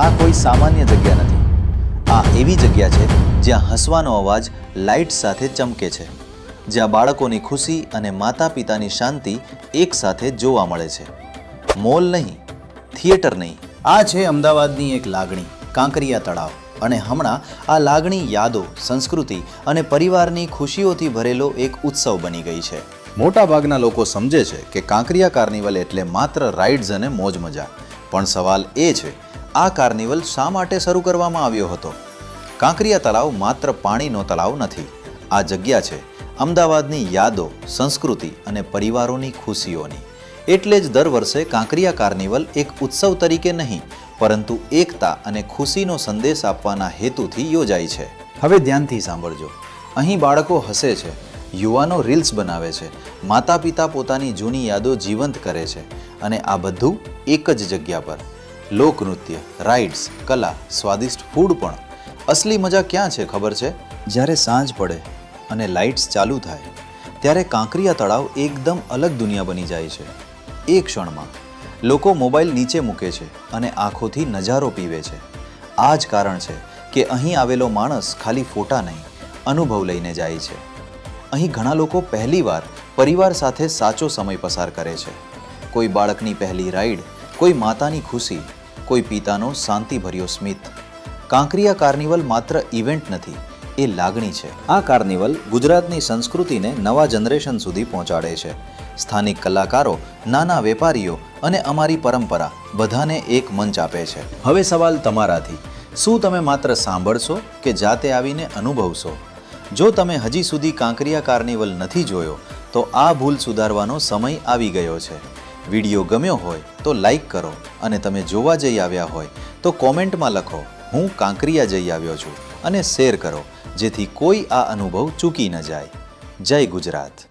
આ કોઈ સામાન્ય જગ્યા નથી. આ એવી જગ્યા છે જ્યાં હસવાનો અવાજ લાઇટ સાથે ચમકે છે, જ્યાં બાળકોની ખુશી અને માતા પિતાની શાંતિ એકસાથે જોવા મળે છે. મોલ નહીં, થિયેટર નહીં, આ છે અમદાવાદની એક લાગણી, કાંકરિયા તળાવ. અને હમણાં આ લાગણી યાદો, સંસ્કૃતિ અને પરિવારની ખુશીઓથી ભરેલો એક ઉત્સવ બની ગઈ છે. મોટાભાગના લોકો સમજે છે કે કાંકરિયા કાર્નિવલ એટલે માત્ર રાઇડ્સ અને મોજ મજા. પણ સવાલ એ છે, આ કાર્નિવલ શા માટે શરૂ કરવામાં આવ્યો હતો? કાંકરિયા તળાવ માત્ર પાણીનો તળાવ નથી. આ જગ્યા છે અમદાવાદની યાદો, સંસ્કૃતિ અને પરિવારોની ખુશીઓની. એટલે જ દર વર્ષે કાંકરિયા કાર્નિવલ એક ઉત્સવ તરીકે નહીં, પરંતુ એકતા અને ખુશીનો સંદેશ આપવાના હેતુથી યોજાય છે. હવે ધ્યાનથી સાંભળજો. અહીં બાળકો હસે છે, યુવાનો રીલ્સ બનાવે છે, માતા પિતા પોતાની જૂની યાદો જીવંત કરે છે, અને આ બધું એક જ જગ્યા પર. લોકનૃત્ય, રાઇડ્સ, કલા, સ્વાદિષ્ટ ફૂડ પણ. અસલી મજા ક્યાં છે ખબર છે? જ્યારે સાંજ પડે અને લાઇટ્સ ચાલુ થાય ત્યારે કાંકરિયા તળાવ એકદમ અલગ દુનિયા બની જાય છે. એક ક્ષણમાં લોકો મોબાઈલ નીચે મૂકે છે અને આંખોથી નજારો પીવે છે. આ જ કારણ છે કે અહીં આવેલો માણસ ખાલી ફોટા નહીં, અનુભવ લઈને જાય છે. અહીં ઘણા લોકો પહેલીવાર પરિવાર સાથે સાચો સમય પસાર કરે છે. કોઈ બાળકની પહેલી રાઈડ, કોઈ માતાની ખુશી, કોઈ પિતાનો શાંતિભર્યો સ્મિત. કાંકરિયા કાર્નિવલ માત્ર ઇવેન્ટ નથી, એ લાગણી છે. આ કાર્નિવલ ગુજરાતની સંસ્કૃતિને નવા જનરેશન સુધી પહોંચાડે છે. સ્થાનિક કલાકારો, નાના વેપારીઓ અને અમારી પરંપરા બધાને એક મંચ આપે છે. હવે સવાલ તમારાથી, શું તમે માત્ર સાંભળશો કે જાતે આવીને અનુભવશો? જો તમે હજી સુધી કાંકરિયા કાર્નિવલ નથી જોયો તો આ ભૂલ સુધારવાનો સમય આવી ગયો છે. વિડીયો ગમ્યો હોય તો લાઈક કરો, અને તમે જોવા જઈ આવ્યા હોય તો કોમેન્ટમાં લખો, હું કાંકરિયા જઈ આવ્યો છું, અને શેર કરો, જેથી કોઈ આ અનુભવ ચૂકી ન જાય. જય ગુજરાત.